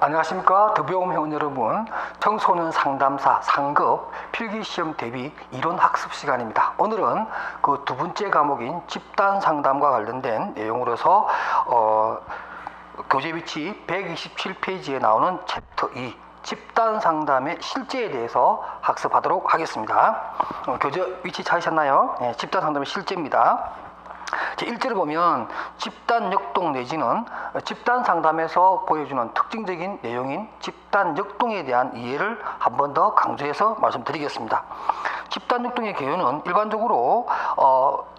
안녕하십니까. 더배움 회원 여러분, 청소년 상담사 상급 필기시험 대비 이론 학습 시간입니다. 오늘은 그 두 번째 과목인 집단 상담과 관련된 내용으로서 교재 위치 127페이지에 나오는 챕터 2 집단 상담의 실제에 대해서 학습하도록 하겠습니다. 교재 위치 찾으셨나요? 네, 집단 상담의 실제입니다. 제 1절을 보면 집단 역동 내지는 집단 상담에서 보여주는 특징적인 내용인 집단 역동에 대한 이해를 한 번 더 강조해서 말씀드리겠습니다. 집단 역동의 개요는 일반적으로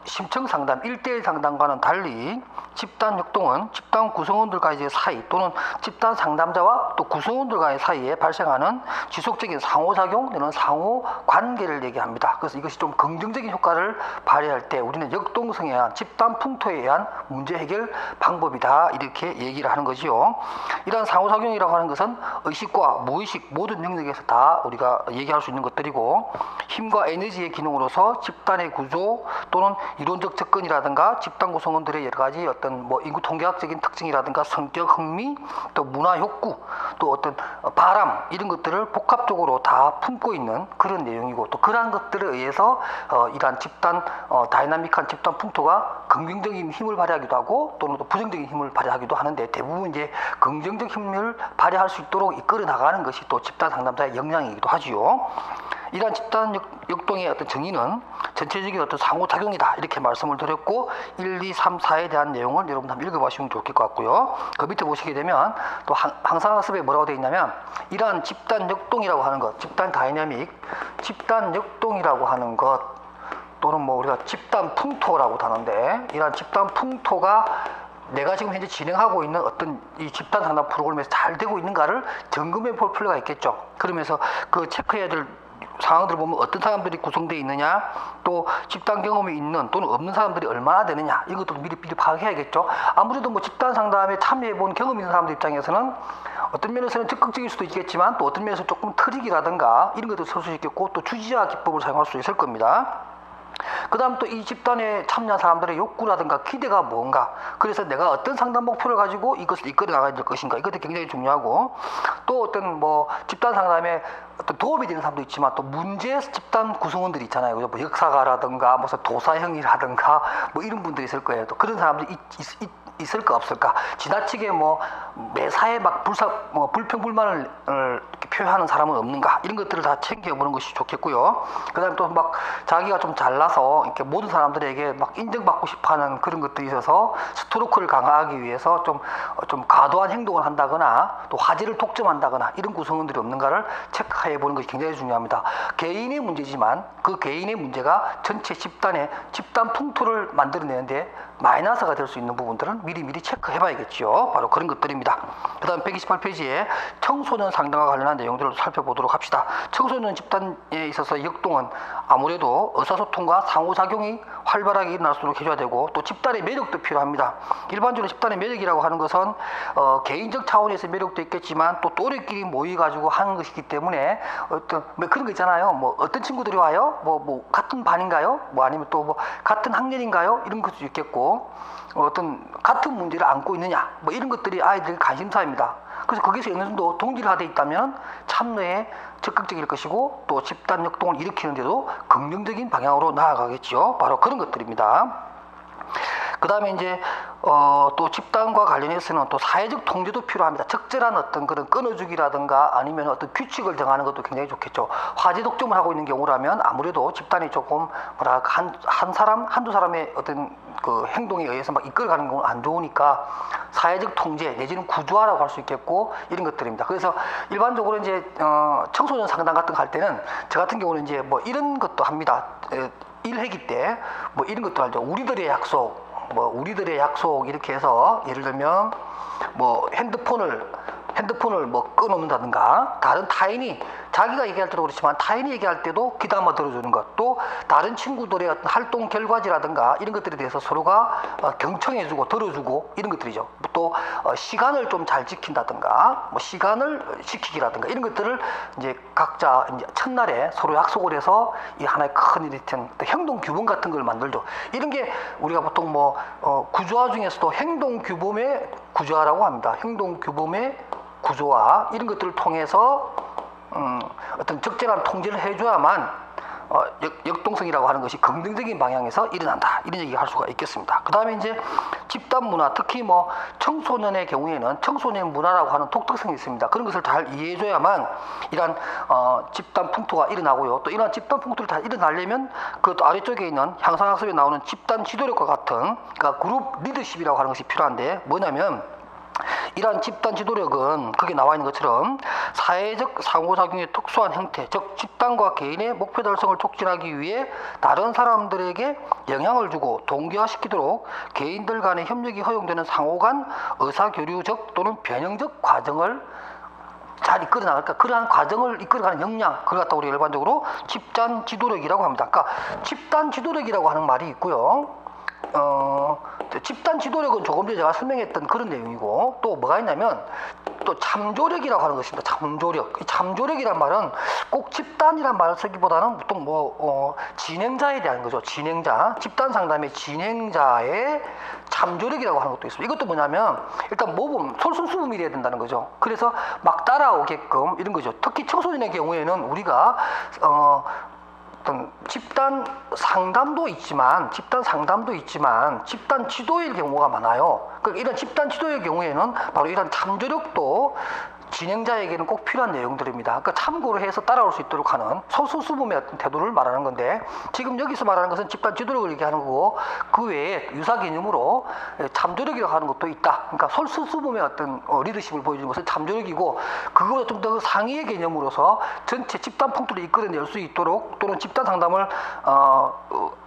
심층 상담, 1대1 상담과는 달리 집단 역동은 집단 구성원들과의 사이 또는 집단 상담자와 또 구성원들과의 사이에 발생하는 지속적인 상호작용 또는 상호 관계를 얘기합니다. 그래서 이것이 좀 긍정적인 효과를 발휘할 때 우리는 역동성에 의한 집단 풍토에 의한 문제 해결 방법이다, 이렇게 얘기를 하는 거지요. 이러한 상호작용이라고 하는 것은 의식과 무의식 모든 영역에서 다 우리가 얘기할 수 있는 것들이고, 힘과 에너지의 기능으로서 집단의 구조 또는 이론적 접근이라든가 집단 구성원들의 여러 가지 어떤 뭐 인구 통계학적인 특징이라든가 성격 흥미 또 문화 욕구 또 어떤 바람 이런 것들을 복합적으로 다 품고 있는 그런 내용이고, 또 그러한 것들에 의해서 이러한 집단 다이나믹한 집단 풍토가 긍정적인 힘을 발휘하기도 하고 또는 또 부정적인 힘을 발휘하기도 하는데, 대부분 이제 긍정적 힘을 발휘할 수 있도록 이끌어 나가는 것이 또 집단 상담자의 역량이기도 하지요. 이러한 집단 역동의 어떤 정의는 전체적인 어떤 상호작용이다, 이렇게 말씀을 드렸고 1, 2, 3, 4에 대한 내용을 여러분 한번 읽어보시면 좋을 것 같고요. 그 밑에 보시게 되면 또 항상 학습에 뭐라고 되어 있냐면, 이러한 집단 역동이라고 하는 것, 집단 다이내믹, 집단 역동이라고 하는 것 또는 뭐 우리가 집단 풍토라고 하는데, 이러한 집단 풍토가 내가 지금 현재 진행하고 있는 어떤 이 집단 상담 프로그램에서 잘 되고 있는가를 점검해 볼 필요가 있겠죠. 그러면서 그 체크해야 될 상황들을 보면 어떤 사람들이 구성되어 있느냐, 또 집단 경험이 있는 또는 없는 사람들이 얼마나 되느냐, 이것도 미리 파악해야겠죠. 아무래도 뭐 집단 상담에 참여해 본 경험 있는 사람들 입장에서는 어떤 면에서는 적극적일 수도 있겠지만 또 어떤 면에서 조금 트릭이라든가 이런 것도 쓸 수 있겠고, 또 주지와 기법을 사용할 수 있을 겁니다. 그 다음 또 이 집단에 참여한 사람들의 욕구라든가 기대가 뭔가, 그래서 내가 어떤 상담 목표를 가지고 이것을 이끌어 나가야 될 것인가, 이것도 굉장히 중요하고, 또 어떤 뭐 집단 상담에 어떤 도움이 되는 사람도 있지만 또 문제 집단 구성원들이 있잖아요. 뭐 역사가라든가 무슨 도사형이라든가 뭐 이런 분들이 있을 거예요. 또 그런 사람들이 있을까 없을까, 지나치게 뭐 매사에 막 불평불만을 이렇게 표현하는 사람은 없는가, 이런 것들을 다 챙겨보는 것이 좋겠고요. 그 다음에 또 막 자기가 좀 잘나서 이렇게 모든 사람들에게 막 인정받고 싶어하는 그런 것들이 있어서 스트로크를 강화하기 위해서 좀 과도한 행동을 한다거나 또 화제를 독점한다거나 이런 구성원들이 없는가를 체크해 보는 것이 굉장히 중요합니다. 개인의 문제지만 그 개인의 문제가 전체 집단의 집단 풍토를 만들어내는데 마이너스가 될 수 있는 부분들은 미리 체크해 봐야겠죠. 바로 그런 것들입니다. 그 다음 128페이지에 청소년 상담과 관련한 내용들을 살펴보도록 합시다. 청소년 집단에 있어서 역동은 아무래도 의사소통과 상호작용이 활발하게 일어날 수 있도록 해줘야 되고, 또 집단의 매력도 필요합니다. 일반적으로 집단의 매력이라고 하는 것은 개인적 차원에서 매력도 있겠지만 또 또래끼리 모여가지고 하는 것이기 때문에 어떤 뭐 그런 거 있잖아요. 뭐 어떤 친구들이 와요? 뭐 같은 반인가요? 뭐 아니면 또 뭐 같은 학년인가요? 이런 것도 있겠고, 어떤 같은 문제를 안고 있느냐, 뭐 이런 것들이 아이들의 관심사입니다. 그래서 거기서 어느 정도 동질화 되어 있다면 참여에 적극적일 것이고, 또 집단 역동을 일으키는데도 긍정적인 방향으로 나아가겠죠. 바로 그런 것들입니다. 그 다음에 이제 또 집단과 관련해서는 또 사회적 통제도 필요합니다. 적절한 어떤 그런 끊어주기라든가 아니면 어떤 규칙을 정하는 것도 굉장히 좋겠죠. 화제 독점을 하고 있는 경우라면 아무래도 집단이 조금 한 사람 한두 사람의 어떤 그 행동에 의해서 막 이끌어가는 건 안 좋으니까 사회적 통제 내지는 구조화라고 할 수 있겠고, 이런 것들입니다. 그래서 일반적으로 이제 청소년 상담 같은 거 할 때는 저 같은 경우는 이제 뭐 이런 것도 합니다. 1회기 때 뭐 이런 것도 하죠. 우리들의 약속 이렇게 해서, 예를 들면 뭐 핸드폰을 뭐 끊어놓는다든가, 다른 타인이 자기가 얘기할 때도 그렇지만 타인이 얘기할 때도 귀담아 들어주는 것, 또 다른 친구들의 어떤 활동 결과지라든가 이런 것들에 대해서 서로가 경청해주고 들어주고 이런 것들이죠. 또 시간을 좀 잘 지킨다든가, 뭐 시간을 지키기라든가 이런 것들을 이제 각자 이제 첫날에 서로 약속을 해서 이 하나의 큰 일이든 행동 규범 같은 걸 만들죠. 이런 게 우리가 보통 뭐 구조화 중에서도 행동 규범의 구조화라고 합니다. 행동 규범의 구조화 이런 것들을 통해서 어떤 적절한 통제를 해줘야만 역동성이라고 하는 것이 긍정적인 방향에서 일어난다, 이런 얘기를 할 수가 있겠습니다. 그 다음에 이제 집단 문화, 특히 뭐 청소년의 경우에는 청소년 문화라고 하는 독특성이 있습니다. 그런 것을 잘 이해해줘야만 이러한 집단 풍토가 일어나고요. 또 이러한 집단 풍토를 잘 일어나려면 그 아래쪽에 있는 향상학습에 나오는 집단 지도력과 같은, 그러니까 그룹 리더십이라고 하는 것이 필요한데, 뭐냐면 이러한 집단 지도력은 거기 나와 있는 것처럼 사회적 상호작용의 특수한 형태, 즉 집단과 개인의 목표 달성을 촉진하기 위해 다른 사람들에게 영향을 주고 동기화시키도록 개인들 간의 협력이 허용되는 상호간 의사교류적 또는 변형적 과정을 잘 이끌어 나갈까, 그러한 과정을 이끌어가는 역량, 그걸 갖다 우리가 일반적으로 집단 지도력이라고 합니다. 그러니까 집단 지도력이라고 하는 말이 있고요. 집단 지도력은 조금 전에 제가 설명했던 그런 내용이고, 또 뭐가 있냐면 또 참조력이라고 하는 것입니다. 참조력. 이 참조력이란 말은 꼭 집단이란 말을 쓰기보다는 보통 진행자에 대한 거죠. 진행자, 집단 상담의 진행자의 참조력이라고 하는 것도 있습니다. 이것도 뭐냐면 일단 모범, 솔선수범이 돼야 된다는 거죠. 그래서 막 따라오게끔 이런 거죠. 특히 청소년의 경우에는 우리가 어떤 집단 상담도 있지만 집단 지도의 경우가 많아요. 그러니까 이런 집단 지도의 경우에는 바로 이런 참조력도 진행자에게는 꼭 필요한 내용들입니다. 그러니까 참고를 해서 따라올 수 있도록 하는 솔선수범의 어떤 태도를 말하는 건데, 지금 여기서 말하는 것은 집단 지도력을 얘기하는 거고, 그 외에 유사 개념으로 참조력이라고 하는 것도 있다. 그러니까 솔선수범의 어떤 리더십을 보여주는 것은 참조력이고, 그거보다 좀 더 상위의 개념으로서 전체 집단 풍토를 이끌어낼 수 있도록, 또는 집단 상담을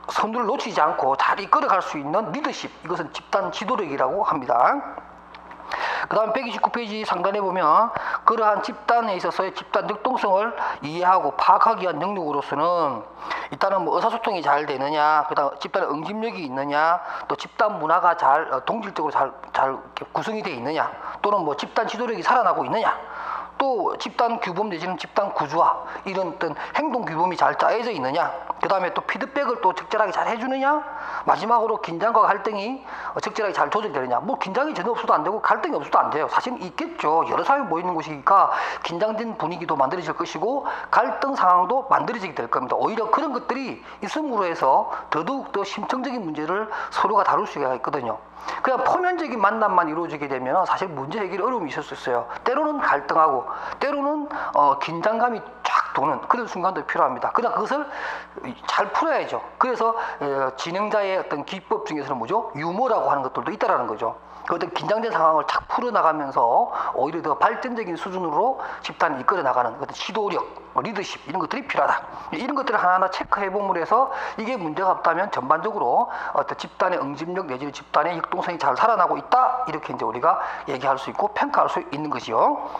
선두를 놓치지 않고 잘 이끌어갈 수 있는 리더십, 이것은 집단 지도력이라고 합니다. 그 다음 129페이지 상단에 보면 그러한 집단에 있어서의 집단 역동성을 이해하고 파악하기 위한 능력으로서는 일단은 뭐 의사소통이 잘 되느냐, 그 다음 집단의 응집력이 있느냐, 또 집단 문화가 잘 동질적으로 잘 구성이 되어 있느냐, 또는 뭐 집단 지도력이 살아나고 있느냐, 또 집단 규범 내지는 집단 구조화, 이런 어떤 행동 규범이 잘 짜여져 있느냐, 그 다음에 또 피드백을 또 적절하게 잘 해주느냐, 마지막으로 긴장과 갈등이 적절하게 잘 조절되느냐. 뭐 긴장이 전혀 없어도 안 되고 갈등이 없어도 안 돼요. 사실은 있겠죠. 여러 사람이 모이는 곳이니까 긴장된 분위기도 만들어질 것이고 갈등 상황도 만들어지게 될 겁니다. 오히려 그런 것들이 있음으로 해서 더더욱 심층적인 문제를 서로가 다룰 수가 있거든요. 그냥 표면적인 만남만 이루어지게 되면 사실 문제 해결에 어려움이 있을 수 있어요. 때로는 갈등하고, 때로는 긴장감이 쫙 도는 그런 순간도 필요합니다. 그러나 그것을 잘 풀어야죠. 그래서 진행자의 어떤 기법 중에서는 뭐죠? 유머라고 하는 것들도 있다라는 거죠. 그 어떤 긴장된 상황을 착 풀어나가면서 오히려 더 발전적인 수준으로 집단을 이끌어 나가는 어떤 지도력, 리더십, 이런 것들이 필요하다. 이런 것들을 하나하나 체크해봄으로 해서 이게 문제가 없다면 전반적으로 어떤 집단의 응집력 내지는 집단의 역동성이 잘 살아나고 있다, 이렇게 이제 우리가 얘기할 수 있고 평가할 수 있는 것이요.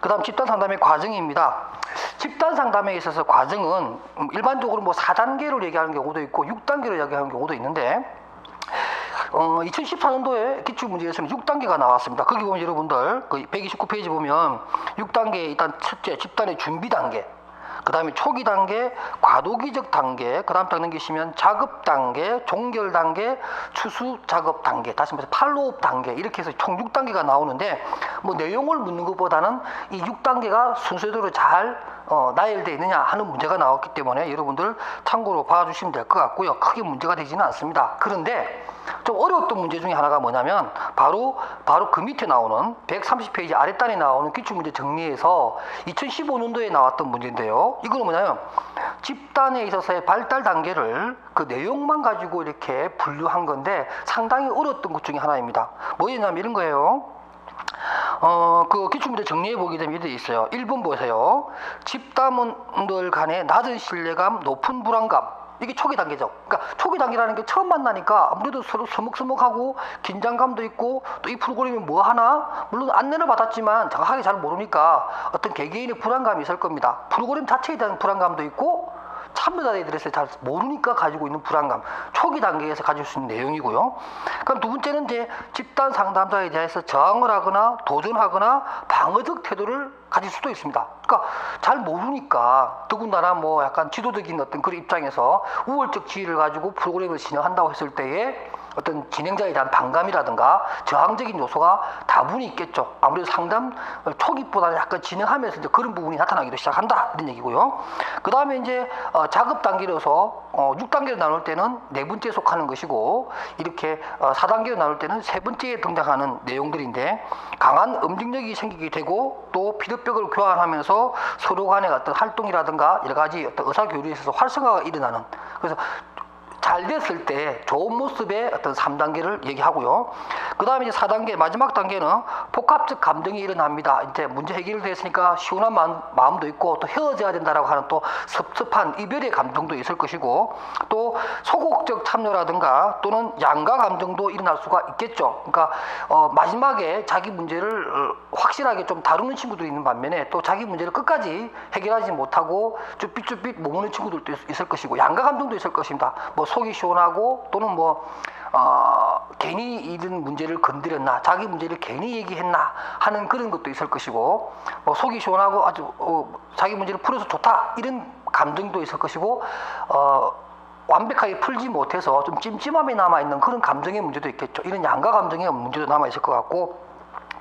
그 다음 집단 상담의 과정입니다. 집단 상담에 있어서 과정은 일반적으로 뭐 4단계로 얘기하는 경우도 있고 6단계로 얘기하는 경우도 있는데, 2014년도에 기출문제에서는 6단계가 나왔습니다. 거기 보면 여러분들 그 129페이지 보면 6단계, 일단 첫째 집단의 준비 단계, 그 다음에 초기 단계, 과도기적 단계, 그 다음 딱 넘기시면 작업 단계, 종결 단계, 추수 작업 단계, 다시 말해서 팔로업 단계, 이렇게 해서 총 6단계가 나오는데, 뭐 내용을 묻는 것보다는 이 6단계가 순서대로 잘 나열되어 있느냐 하는 문제가 나왔기 때문에 여러분들 참고로 봐주시면 될 것 같고요. 크게 문제가 되지는 않습니다. 그런데 좀 어려웠던 문제 중에 하나가 뭐냐면 바로 그 밑에 나오는 130페이지 아랫단에 나오는 기출문제 정리에서 2015년도에 나왔던 문제인데요. 이거는 뭐냐면 집단에 있어서의 발달 단계를 그 내용만 가지고 이렇게 분류한 건데 상당히 어려웠던 것 중에 하나입니다. 뭐였냐면 이런 거예요. 그 기출문제 정리해 보게 되면 이렇게 있어요. 1번 보세요. 집단들 간의 낮은 신뢰감, 높은 불안감. 이게 초기 단계죠. 그러니까 초기 단계라는 게 처음 만나니까 아무래도 서로 서먹서먹하고 긴장감도 있고, 또 이 프로그램이 뭐 하나, 물론 안내를 받았지만 정확하게 잘 모르니까 어떤 개개인의 불안감이 있을 겁니다. 프로그램 자체에 대한 불안감도 있고, 참여자들에 대해서 잘 모르니까 가지고 있는 불안감, 초기 단계에서 가질 수 있는 내용이고요. 그럼 두 번째는 이제 집단 상담자에 대해서 저항을 하거나 도전하거나 방어적 태도를 가질 수도 있습니다. 그러니까 잘 모르니까, 더군다나 뭐 약간 지도적인 어떤 그런 입장에서 우월적 지위를 가지고 프로그램을 진행한다고 했을 때에 어떤 진행자에 대한 반감이라든가 저항적인 요소가 다분히 있겠죠. 아무래도 상담 초기보다는 약간 진행하면서 이제 그런 부분이 나타나기도 시작한다 이런 얘기고요. 그 다음에 이제 작업 단계로서 6단계로 나눌 때는 네 번째에 속하는 것이고, 이렇게 4단계로 나눌 때는 세 번째에 등장하는 내용들인데, 강한 응징력이 생기게 되고 또 피드백을 교환하면서 서로 간의 어떤 활동이라든가 여러 가지 어떤 의사교류에 있어서 활성화가 일어나는, 그래서 잘 됐을 때 좋은 모습의 어떤 3단계를 얘기하고요. 그 다음에 이제 4단계, 마지막 단계는 복합적 감정이 일어납니다. 이제 문제 해결됐으니까 시원한 마음도 있고, 또 헤어져야 된다라고 하는 또 섭섭한 이별의 감정도 있을 것이고, 또 소극적 참여라든가 또는 양가 감정도 일어날 수가 있겠죠. 그러니까 마지막에 자기 문제를 확실하게 좀 다루는 친구들이 있는 반면에, 또 자기 문제를 끝까지 해결하지 못하고 쭈삣쭈삣 머무는 친구들도 있을 것이고, 양가 감정도 있을 것입니다. 뭐 속이 시원하고, 또는 괜히 이런 문제를 건드렸나, 자기 문제를 괜히 얘기했나 하는 그런 것도 있을 것이고, 속이 시원하고 아주 자기 문제를 풀어서 좋다 이런 감정도 있을 것이고, 완벽하게 풀지 못해서 좀 찜찜함이 남아있는 그런 감정의 문제도 있겠죠. 이런 양가 감정의 문제도 남아있을 것 같고,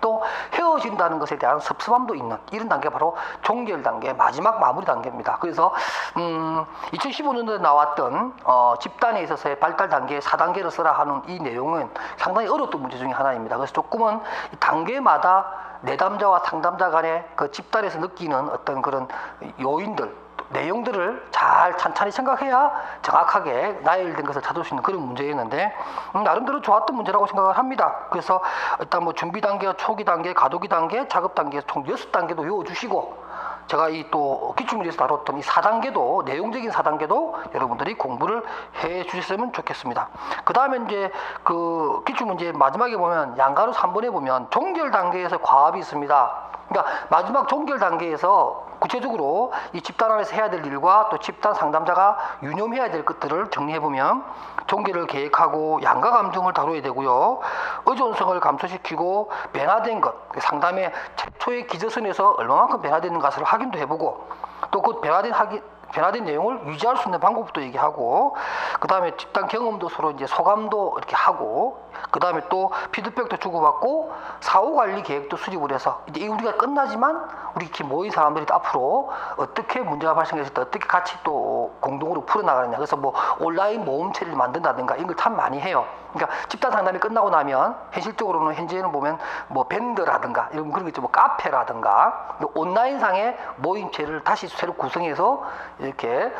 또 헤어진다는 것에 대한 섭섭함도 있는 이런 단계가 바로 종결 단계, 마지막 마무리 단계입니다. 그래서 2015년도에 나왔던 집단에 있어서의 발달 단계 4단계를 써라 하는 이 내용은 상당히 어려웠던 문제 중에 하나입니다. 그래서 조금은 이 단계마다 내담자와 상담자 간의 그 집단에서 느끼는 어떤 그런 요인들, 내용들을 잘 찬찬히 생각해야 정확하게 나열된 것을 찾을 수 있는 그런 문제였는데, 나름대로 좋았던 문제라고 생각을 합니다. 그래서 일단 뭐 준비 단계, 초기 단계, 가도기 단계, 작업 단계 총 6단계도 외워주시고, 제가 이 또 기출문제에서 다뤘던 이 4단계도, 내용적인 4단계도 여러분들이 공부를 해 주셨으면 좋겠습니다. 그 다음에 이제 그 기출문제 마지막에 보면 양가로 3번에 보면 종결 단계에서 과합이 있습니다. 그러니까 마지막 종결 단계에서 구체적으로 이 집단 안에서 해야 될 일과 또 집단 상담자가 유념해야 될 것들을 정리해보면, 종결을 계획하고 양가 감정을 다뤄야 되고요. 의존성을 감소시키고 변화된 것, 상담의 최초의 기저선에서 얼마만큼 변화되는 것을 확인도 해보고, 또 그 변화된 내용을 유지할 수 있는 방법도 얘기하고, 그 다음에 집단 경험도 서로 이제 소감도 이렇게 하고, 그 다음에 또 피드백도 주고받고, 사후관리 계획도 수립을 해서, 이제 우리가 끝나지만 우리 이렇게 모인 사람들이 앞으로 어떻게 문제가 발생했을 때 어떻게 같이 또 공동으로 풀어나가느냐. 그래서 뭐 온라인 모험체를 만든다든가 이런 걸 참 많이 해요. 그러니까 집단 상담이 끝나고 나면 현실적으로는 현재는 보면 뭐 밴드라든가 이런 그런 게 있죠. 뭐 카페라든가 온라인상의 모임체를 다시 새로 구성해서 이렇게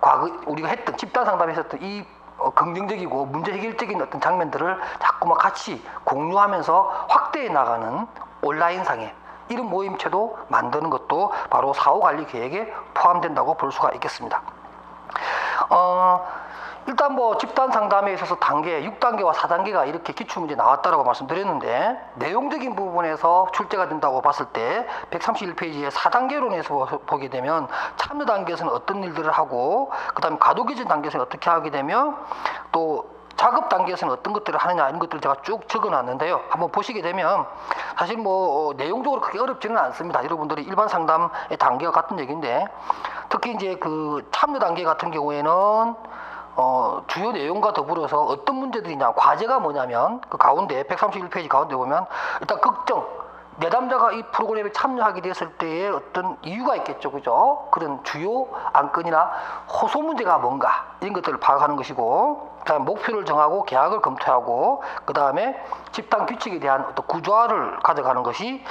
과거 우리가 했던 집단 상담에서 했던 이 긍정적이고 문제 해결적인 어떤 장면들을 자꾸 막 같이 공유하면서 확대해 나가는 온라인상의 이런 모임체도 만드는 것도 바로 사후관리 계획에 포함된다고 볼 수가 있겠습니다. 일단 뭐 집단 상담에 있어서 단계 6단계와 4단계가 이렇게 기출문제 나왔다라고 말씀드렸는데, 내용적인 부분에서 출제가 된다고 봤을 때 131페이지에 4단계론에서 보게 되면 참여 단계에서는 어떤 일들을 하고, 그 다음에 가도기전 단계에서는 어떻게 하게 되며, 또 작업 단계에서는 어떤 것들을 하느냐 이런 것들을 제가 쭉 적어놨는데요. 한번 보시게 되면 사실 뭐 내용적으로 그렇게 어렵지는 않습니다. 여러분들이 일반 상담의 단계와 같은 얘기인데, 특히 이제 그 참여 단계 같은 경우에는 주요 내용과 더불어서 어떤 문제들이냐, 과제가 뭐냐면 그 가운데 131페이지 가운데 보면 일단 걱정, 내담자가 이 프로그램에 참여하게 됐을 때의 어떤 이유가 있겠죠, 그죠? 그런 주요 안건이나 호소 문제가 뭔가 이런 것들을 파악하는 것이고, 그다음 목표를 정하고 계약을 검토하고, 그 다음에 집단 규칙에 대한 어떤 구조화를 가져가는 것이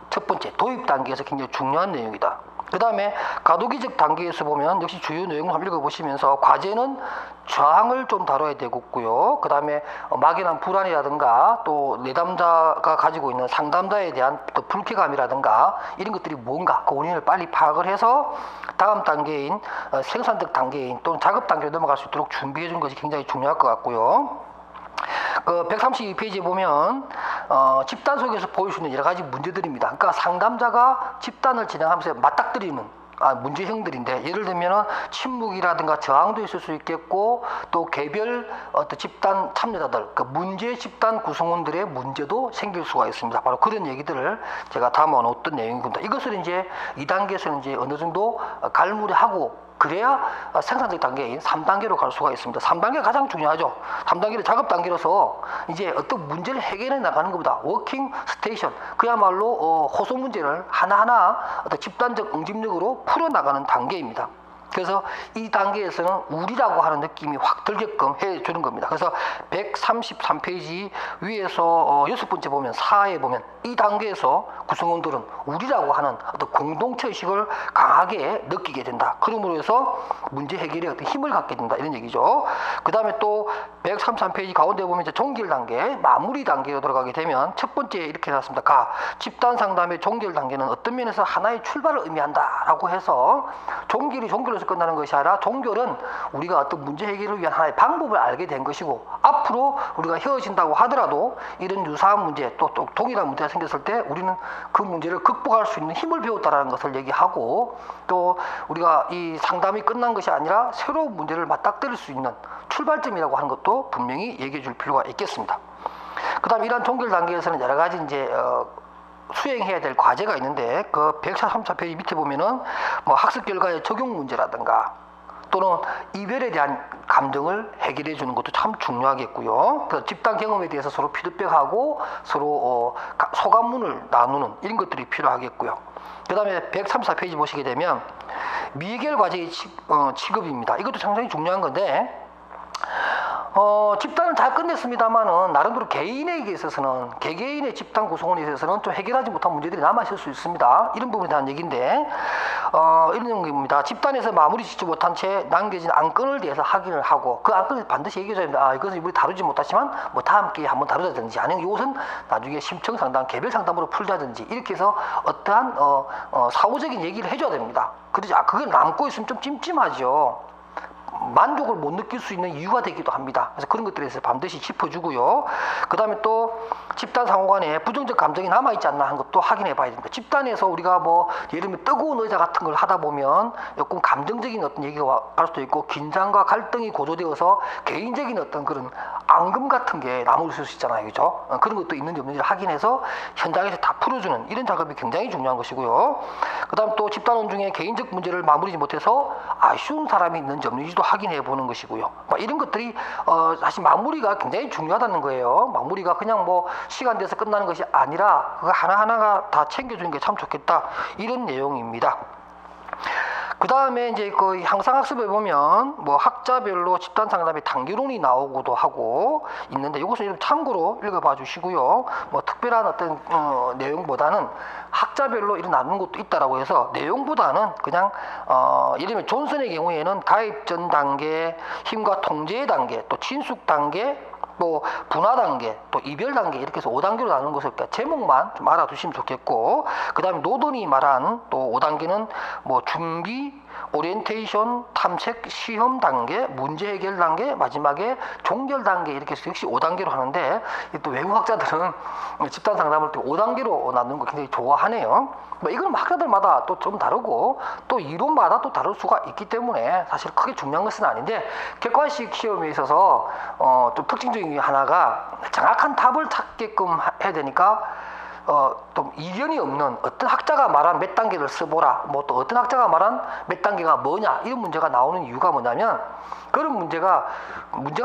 첫 번째 도입 단계에서 굉장히 중요한 내용이다. 그 다음에 가도기적 단계에서 보면 역시 주요 내용을 한번 읽어보시면서 과제는 저항을 좀 다뤄야 되겠고요. 그 다음에 막연한 불안이라든가 또 내담자가 가지고 있는 상담자에 대한 또 불쾌감이라든가 이런 것들이 뭔가 그 원인을 빨리 파악을 해서 다음 단계인 생산적 단계인 또는 작업 단계로 넘어갈 수 있도록 준비해 주는 것이 굉장히 중요할 것 같고요. 그 132페이지에 보면 집단 속에서 보일 수 있는 여러 가지 문제들입니다. 그러니까 상담자가 집단을 진행하면서 맞닥뜨리는 문제형들인데, 예를 들면 침묵이라든가 저항도 있을 수 있겠고, 또 개별 어떤 집단 참여자들, 그러니까 문제 집단 구성원들의 문제도 생길 수가 있습니다. 바로 그런 얘기들을 제가 담아놓았던 내용입니다. 이것을 이제 2단계에서는 이제 어느 정도 갈무리하고 그래야 생산적 단계인 3단계로 갈 수가 있습니다. 3단계가 가장 중요하죠. 3단계는 작업 단계로서 이제 어떤 문제를 해결해 나가는 것보다 워킹 스테이션, 그야말로 호소 문제를 하나하나 어떤 집단적 응집력으로 풀어나가는 단계입니다. 그래서 이 단계에서는 우리라고 하는 느낌이 확 들게끔 해주는 겁니다. 그래서 133페이지 위에서 6번째 보면 4에 보면 이 단계에서 구성원들은 우리라고 하는 어떤 공동체 의식을 강하게 느끼게 된다. 그러므로 해서 문제 해결에 어떤 힘을 갖게 된다. 이런 얘기죠. 그 다음에 또 133페이지 가운데 보면 이제 종결 단계, 마무리 단계로 들어가게 되면 첫 번째 이렇게 나왔습니다. 집단 상담의 종결 단계는 어떤 면에서 하나의 출발을 의미한다라고 해서 종결이 종결로서 끝나는 것이 아니라 종결은 우리가 어떤 문제 해결을 위한 하나의 방법을 알게 된 것이고 앞으로 우리가 헤어진다고 하더라도 이런 유사한 문제 또 동일한 문제가 생겼을 때 우리는 그 문제를 극복할 수 있는 힘을 배웠다라는 것을 얘기하고 또 우리가 이 상담이 끝난 것이 아니라 새로운 문제를 맞닥뜨릴 수 있는 출발점이라고 하는 것도 분명히 얘기해 줄 필요가 있겠습니다. 그 다음 이러한 종결 단계에서는 여러 가지 이제 수행해야 될 과제가 있는데 그 134페이지 밑에 보면은 뭐 학습 결과의 적용 문제라든가 또는 이별에 대한 감정을 해결해 주는 것도 참 중요하겠고요. 그 집단 경험에 대해서 서로 피드백하고 서로 소감문을 나누는 이런 것들이 필요하겠고요. 그 다음에 134페이지 보시게 되면 미해결 과제의 취급입니다. 이것도 상당히 중요한 건데 집단은 잘 끝냈습니다만은 나름대로 개인에게 있어서는 개개인의 집단 구성원에 있어서는 좀 해결하지 못한 문제들이 남아있을 수 있습니다. 이런 부분에 대한 얘기인데 이런 겁니다. 집단에서 마무리 짓지 못한 채 남겨진 안건을 대해서 확인을 하고 그 안건을 반드시 얘기해줘야 됩니다. 이것은 우리 다루지 못하지만 뭐 다음 기회에 한번 다루자든지 아니면 이것은 나중에 심층 상담, 개별 상담으로 풀자든지 이렇게 해서 어떠한 사후적인 얘기를 해줘야 됩니다. 그러지 그걸 남고 있으면 좀 찜찜하죠. 만족을 못 느낄 수 있는 이유가 되기도 합니다. 그래서 그런 것들에 대해서 반드시 짚어주고요. 그 다음에 또 집단 상호 간에 부정적 감정이 남아있지 않나 하는 것도 확인해 봐야 됩니다. 집단에서 우리가 뭐 예를 들면 뜨거운 의자 같은 걸 하다 보면 조금 감정적인 어떤 얘기가 갈 수도 있고 긴장과 갈등이 고조되어서 개인적인 어떤 그런 앙금 같은 게 남을 수 있잖아요. 그죠? 그런 것도 있는지 없는지를 확인해서 현장에서 다 풀어주는 이런 작업이 굉장히 중요한 것이고요. 그 다음 또 집단원 중에 개인적 문제를 마무리지 못해서 아쉬운 사람이 있는지 없는지도 확인해 보는 것이고요. 이런 것들이 사실 마무리가 굉장히 중요하다는 거예요. 마무리가 그냥 뭐 시간 돼서 끝나는 것이 아니라 그거 하나하나가 다 챙겨주는 게 참 좋겠다. 이런 내용입니다. 그 다음에 이제 그 향상학습에 보면 뭐 학자별로 집단 상담의 단계론이 나오기도 하고 있는데 이것은 좀 참고로 읽어봐 주시고요. 뭐 특별한 어떤 내용보다는 학자별로 이런 나누는 것도 있다라고 해서 내용보다는 그냥 예를 들면 존슨의 경우에는 가입 전 단계, 힘과 통제 단계, 또 친숙 단계, 또 분화 단계, 또 이별 단계 이렇게 해서 5단계로 나누는 것을 제목만 좀 알아두시면 좋겠고 그 다음에 노던이 말한 또 5단계는 뭐 준비, 오리엔테이션, 탐색, 시험 단계, 문제 해결 단계, 마지막에 종결 단계 이렇게 해서 역시 5단계로 하는데 또 외국 학자들은 집단 상담을 또 5단계로 나누는 거 굉장히 좋아하네요. 이건 학자들마다 또 좀 다르고 또 이론마다 또 다를 수가 있기 때문에 사실 크게 중요한 것은 아닌데 객관식 시험에 있어서 좀 특징적인 하나가 정확한 답을 찾게끔 해야 되니까 또 이견이 없는 어떤 학자가 말한 몇 단계를 써보라 뭐 또 어떤 학자가 말한 몇 단계가 뭐냐 이런 문제가 나오는 이유가 뭐냐면 그런 문제가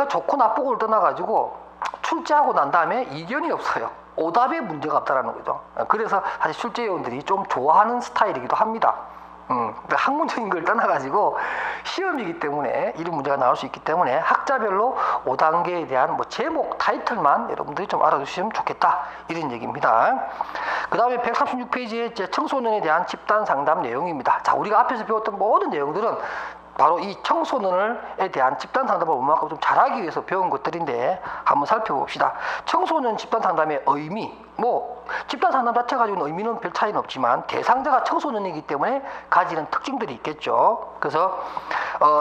좋고 나쁘고를 떠나가지고 출제하고 난 다음에 이견이 없어요. 오답에 문제가 없다라는 거죠. 그래서 사실 출제위원들이 좀 좋아하는 스타일이기도 합니다. 학문적인 걸 떠나가지고 시험이기 때문에 이런 문제가 나올 수 있기 때문에 학자별로 5단계에 대한 뭐 제목, 타이틀만 여러분들이 좀 알아두시면 좋겠다 이런 얘기입니다. 그 다음에 136페이지에 청소년에 대한 집단 상담 내용입니다. 자, 우리가 앞에서 배웠던 모든 내용들은 바로 이 청소년에 대한 집단 상담을 웬만큼 좀 잘하기 위해서 배운 것들인데 한번 살펴봅시다. 청소년 집단 상담의 의미, 뭐 집단 상담 자체 가지고는 의미는 별 차이는 없지만 대상자가 청소년이기 때문에 가지는 특징들이 있겠죠. 그래서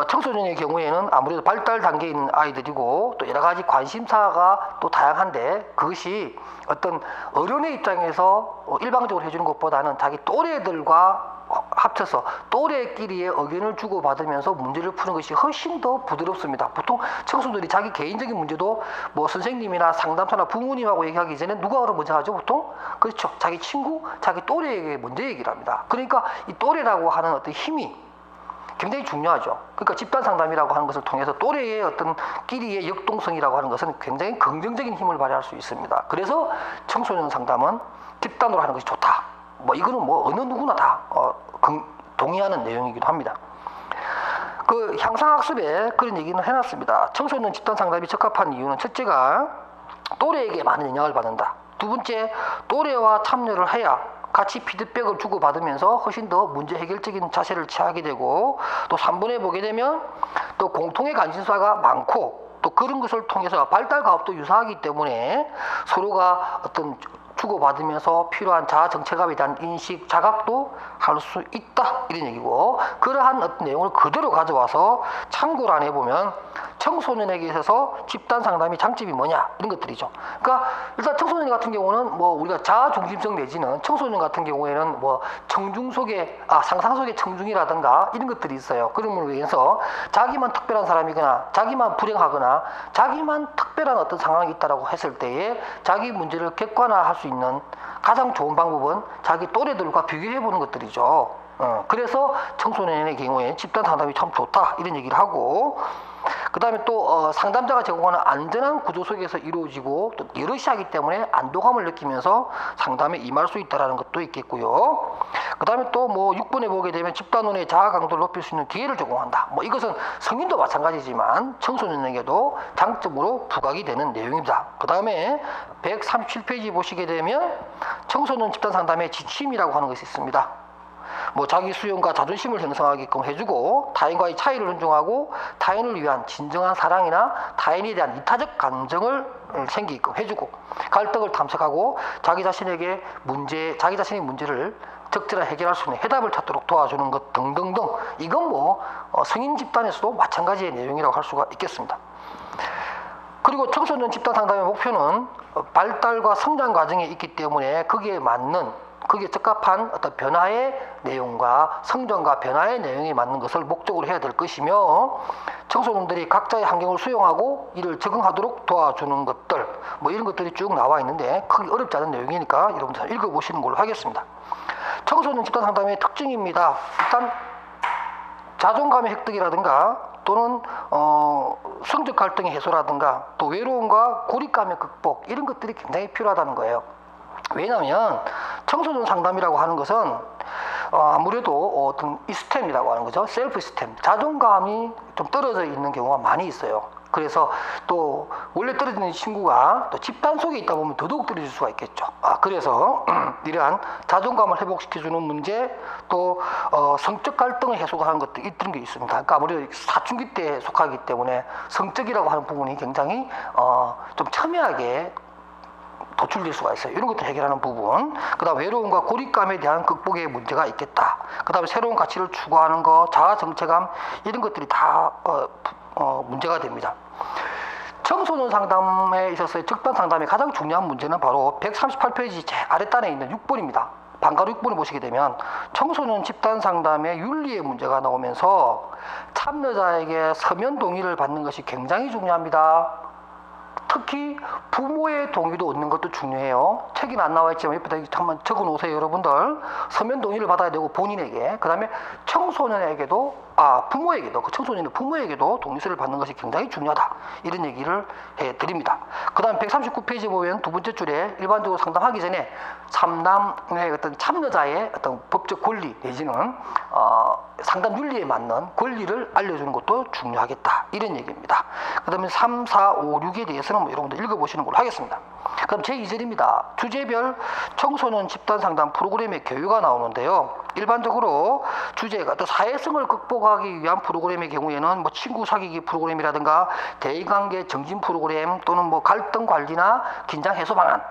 청소년의 경우에는 아무래도 발달 단계에 있는 아이들이고 또 여러 가지 관심사가 또 다양한데 그것이 어떤 어른의 입장에서 일방적으로 해주는 것보다는 자기 또래들과 합쳐서 또래끼리의 의견을 주고받으면서 문제를 푸는 것이 훨씬 더 부드럽습니다. 보통 청소년들이 자기 개인적인 문제도 뭐 선생님이나 상담사나 부모님하고 얘기하기 전에 누가 그럼 먼저 하죠? 보통? 그렇죠. 자기 친구, 자기 또래에게 먼저 얘기를 합니다. 그러니까 이 또래라고 하는 어떤 힘이 굉장히 중요하죠. 그러니까 집단 상담이라고 하는 것을 통해서 또래의 어떤 끼리의 역동성이라고 하는 것은 굉장히 긍정적인 힘을 발휘할 수 있습니다. 그래서 청소년 상담은 집단으로 하는 것이 좋다. 뭐 이거는 뭐 어느 누구나 다 동의하는 내용이기도 합니다. 그 향상학습에 그런 얘기는 해놨습니다. 청소년 집단 상담이 적합한 이유는 첫째가 또래에게 많은 영향을 받는다. 두 번째, 또래와 참여를 해야 같이 피드백을 주고받으면서 훨씬 더 문제 해결적인 자세를 취하게 되고, 또 3번에 보게 되면 또 공통의 관심사가 많고 또 그런 것을 통해서 발달 과업도 유사하기 때문에 서로가 어떤 주고받으면서 필요한 자아 정체감에 대한 인식, 자각도 할 수 있다, 이런 얘기고, 그러한 어떤 내용을 그대로 가져와서 참고란에 보면 청소년에게 있어서 집단 상담이 장점이 뭐냐, 이런 것들이죠. 그러니까 일단 청소년 같은 경우는 뭐 우리가 자아 중심성 내지는 청소년 같은 경우에는 뭐 청중 속에 상상 속의 청중이라든가 이런 것들이 있어요. 그럼으로 인해서 자기만 특별한 사람이거나 자기만 불행하거나 자기만 특별한 어떤 상황이 있다라고 했을 때에 자기 문제를 객관화할 수 있는 가장 좋은 방법은 자기 또래들과 비교해보는 것들이죠. 그래서 청소년의 경우에 집단 상담이 참 좋다, 이런 얘기를 하고, 그 다음에 또 상담자가 제공하는 안전한 구조 속에서 이루어지고 또 여럿이 하기 때문에 안도감을 느끼면서 상담에 임할 수 있다는 것도 있겠고요. 그 다음에 또 뭐 6번에 보게 되면 집단원의 자아 강도를 높일 수 있는 기회를 제공한다. 뭐 이것은 성인도 마찬가지지만 청소년에게도 장점으로 부각이 되는 내용입니다. 그 다음에 137페이지 보시게 되면 청소년 집단 상담의 지침이라고 하는 것이 있습니다. 뭐 자기 수용과 자존심을 형성하게끔 해주고, 타인과의 차이를 존중하고 타인을 위한 진정한 사랑이나 타인에 대한 이타적 감정을 생기게끔 해주고, 갈등을 탐색하고 자기 자신의 문제를 적절하게 해결할 수 있는 해답을 찾도록 도와주는 것 등등등. 이건 뭐 성인 집단에서도 마찬가지의 내용이라고 할 수가 있겠습니다. 그리고 청소년 집단 상담의 목표는 발달과 성장 과정에 있기 때문에 거기에 적합한 어떤 변화의 내용과 성장과 변화의 내용이 맞는 것을 목적으로 해야 될 것이며, 청소년들이 각자의 환경을 수용하고 이를 적응하도록 도와주는 것들, 뭐 이런 것들이 쭉 나와 있는데 크게 어렵지 않은 내용이니까 여러분들 읽어보시는 걸로 하겠습니다. 청소년 집단 상담의 특징입니다. 일단 자존감의 획득이라든가 또는 성적 갈등의 해소라든가 또 외로움과 고립감의 극복, 이런 것들이 굉장히 필요하다는 거예요. 왜냐하면 청소년 상담이라고 하는 것은 아무래도 어떤 이스템이라고 하는 거죠. 셀프 이스템, 자존감이 좀 떨어져 있는 경우가 많이 있어요. 그래서 또 원래 떨어지는 친구가 또 집단 속에 있다 보면 더더욱 떨어질 수가 있겠죠. 그래서 이러한 자존감을 회복시켜주는 문제, 또 성적 갈등을 해소하는 것도 이런 게 있습니다. 그러니까 아무래도 사춘기 때에 속하기 때문에 성적이라고 하는 부분이 굉장히 좀 첨예하게 도출될 수가 있어요. 이런 것도 해결하는 부분. 그 다음 외로움과 고립감에 대한 극복의 문제가 있겠다. 그 다음에 새로운 가치를 추구하는 것, 자아 정체감, 이런 것들이 다 문제가 됩니다. 청소년 상담에 있어서 집단 상담의 가장 중요한 문제는 바로 138페이지 제 아랫단에 있는 6번입니다. 방가로 6번을 보시게 되면 청소년 집단 상담의 윤리의 문제가 나오면서 참여자에게 서면 동의를 받는 것이 굉장히 중요합니다. 특히 부모의 동의도 얻는 것도 중요해요. 책에는 안 나와 있지만 옆에다 한번 적어 놓으세요, 여러분들. 서면 동의를 받아야 되고 본인에게, 그 다음에 청소년에게도 부모에게도, 그 청소년의 부모에게도 동의서를 받는 것이 굉장히 중요하다, 이런 얘기를 해드립니다. 그 다음 139페이지 보면 두 번째 줄에 일반적으로 상담하기 전에 상담의 어떤 참여자의 어떤 법적 권리 내지는 상담 윤리에 맞는 권리를 알려주는 것도 중요하겠다, 이런 얘기입니다. 그 다음에 3, 4, 5, 6에 대해서는 뭐 여러분들 읽어보시는 걸로 하겠습니다. 그럼 제2절입니다. 주제별 청소년 집단 상담 프로그램의 교육가 나오는데요. 일반적으로 주제가 또 사회성을 극복하기 위한 프로그램의 경우에는 뭐 친구 사귀기 프로그램이라든가 대인관계 정진 프로그램 또는 뭐 갈등 관리나 긴장 해소 방안,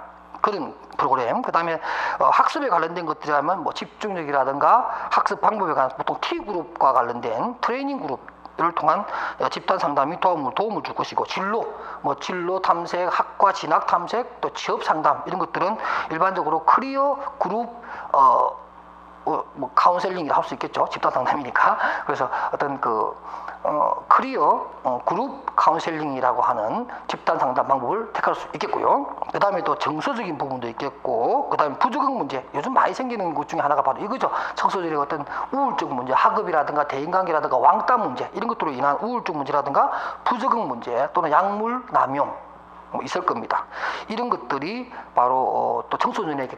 그런 프로그램, 그 다음에 학습에 관련된 것들이라면 뭐 집중력이라든가 학습 방법에 관한 보통 T그룹과 관련된 트레이닝 그룹을 통한 집단 상담이 도움을 줄 것이고, 진로 탐색, 학과 진학 탐색, 또 취업 상담, 이런 것들은 일반적으로 커리어 그룹 뭐 카운셀링이라 할 수 있겠죠. 집단 상담이니까. 그래서 어떤 클리어 그룹 카운셀링이라고 하는 집단 상담 방법을 택할 수 있겠고요. 그 다음에 또 정서적인 부분도 있겠고, 그 다음에 부적응 문제, 요즘 많이 생기는 것 중에 하나가 바로 이거죠. 청소년의 어떤 우울증 문제, 학업이라든가 대인관계라든가 왕따 문제, 이런 것들로 인한 우울증 문제라든가 부적응 문제 또는 약물 남용 있을 겁니다. 이런 것들이 바로 또 청소년에게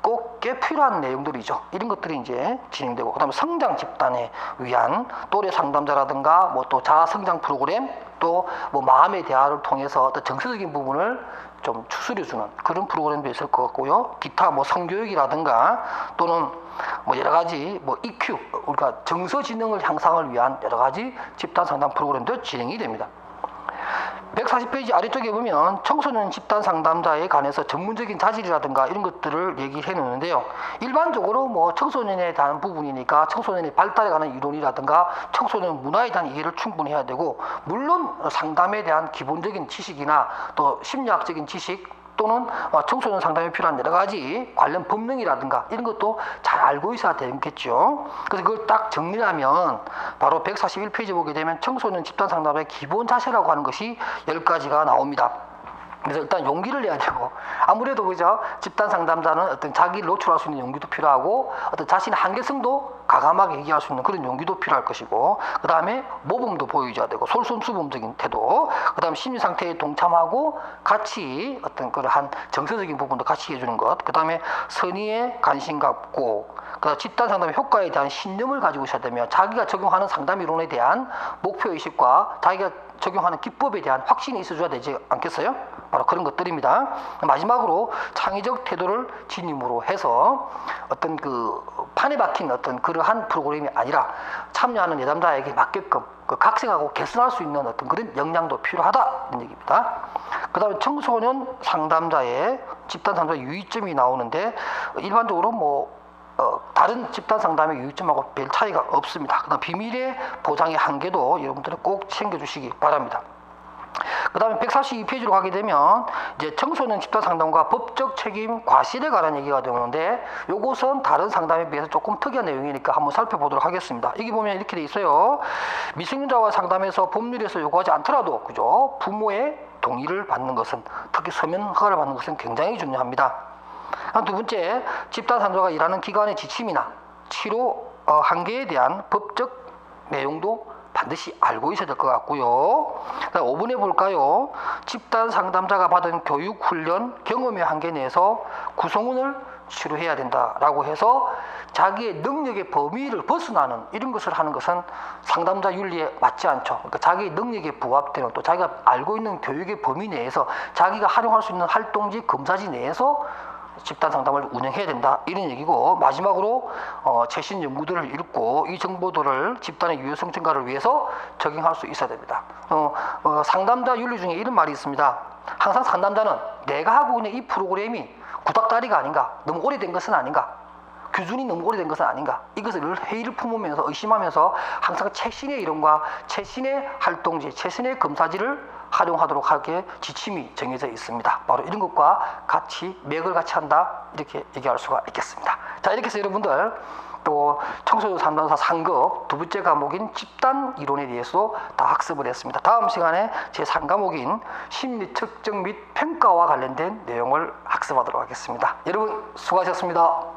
꼭 필요한 내용들이죠. 이런 것들이 이제 진행되고, 그다음에 성장 집단에 위한 또래 상담자라든가 뭐 또 자아 성장 프로그램, 또 뭐 마음의 대화를 통해서 어떤 정서적인 부분을 좀 추스려주는 그런 프로그램도 있을 것 같고요. 기타 뭐 성교육이라든가 또는 뭐 여러 가지 뭐 EQ, 우리가 정서 지능을 향상을 위한 여러 가지 집단 상담 프로그램도 진행이 됩니다. 140페이지 아래쪽에 보면 청소년 집단 상담자에 관해서 전문적인 자질이라든가 이런 것들을 얘기해 놓는데요. 일반적으로 뭐 청소년에 대한 부분이니까 청소년의 발달에 관한 이론이라든가 청소년 문화에 대한 이해를 충분히 해야 되고, 물론 상담에 대한 기본적인 지식이나 또 심리학적인 지식 또는 청소년 상담에 필요한 여러 가지 관련 법령이라든가 이런 것도 잘 알고 있어야 되겠죠. 그래서 그걸 딱 정리하면 바로 141페이지 보게 되면 청소년 집단 상담의 기본 자세라고 하는 것이 10가지가 나옵니다. 그래서 일단 용기를 내야 되고, 아무래도 그죠, 집단 상담자는 어떤 자기를 노출할 수 있는 용기도 필요하고, 어떤 자신의 한계성도 과감하게 얘기할 수 있는 그런 용기도 필요할 것이고, 그 다음에 모범도 보여줘야 되고, 솔선수범적인 태도, 그 다음에 심리 상태에 동참하고 같이 어떤 그러한 정서적인 부분도 같이 해주는 것, 그 다음에 선의에 관심 갖고, 그 집단 상담의 효과에 대한 신념을 가지고 있어야 되며, 자기가 적용하는 상담 이론에 대한 목표의식과 자기가 적용하는 기법에 대한 확신이 있어줘야 되지 않겠어요? 바로 그런 것들입니다. 마지막으로 창의적 태도를 지님으로 해서 어떤 그 판에 박힌 어떤 그러한 프로그램이 아니라 참여하는 내담자에게 맞게끔 그 각색하고 개선할 수 있는 어떤 그런 역량도 필요하다, 이런 얘기입니다. 그 다음에 청소년 상담자의 집단 상담 유의점이 나오는데, 일반적으로 뭐 다른 집단 상담의 유의점하고 별 차이가 없습니다. 그다음 비밀의 보장의 한계도 여러분들은 꼭 챙겨주시기 바랍니다. 그 다음에 142페이지로 가게 되면 이제 청소년 집단 상담과 법적 책임 과실에 관한 얘기가 되는데, 요것은 다른 상담에 비해서 조금 특이한 내용이니까 한번 살펴보도록 하겠습니다. 여기 보면 이렇게 돼 있어요. 미성년자와 상담에서 법률에서 요구하지 않더라도 그죠, 부모의 동의를 받는 것은, 특히 서면 허가를 받는 것은 굉장히 중요합니다. 두 번째, 집단 상담자가 일하는 기관의 지침이나 치료 한계에 대한 법적 내용도 반드시 알고 있어야 될 것 같고요. 5번에 볼까요? 집단 상담자가 받은 교육, 훈련, 경험의 한계 내에서 구성원을 치료해야 된다라고 해서 자기의 능력의 범위를 벗어나는 이런 것을 하는 것은 상담자 윤리에 맞지 않죠. 그러니까 자기의 능력에 부합되는, 또 자기가 알고 있는 교육의 범위 내에서 자기가 활용할 수 있는 활동지, 검사지 내에서 집단 상담을 운영해야 된다, 이런 얘기고, 마지막으로 최신 연구들을 읽고 이 정보들을 집단의 유효성 증가를 위해서 적용할 수 있어야 됩니다. 상담자 윤리 중에 이런 말이 있습니다. 항상 상담자는 내가 하고 있는 이 프로그램이 구닥다리가 아닌가, 너무 오래된 것은 아닌가, 기준이 너무 오래된 것은 아닌가, 이것을 회의를 품으면서 의심하면서 항상 최신의 이론과 최신의 활동지, 최신의 검사지를 활용하도록 하게 지침이 정해져 있습니다. 바로 이런 것과 같이 맥을 같이 한다, 이렇게 얘기할 수가 있겠습니다. 자, 이렇게 해서 여러분들 또 청소년 상담사 상급 두 번째 과목인 집단 이론에 대해서 다 학습을 했습니다. 다음 시간에 제 3과목인 심리 측정 및 평가와 관련된 내용을 학습하도록 하겠습니다. 여러분 수고하셨습니다.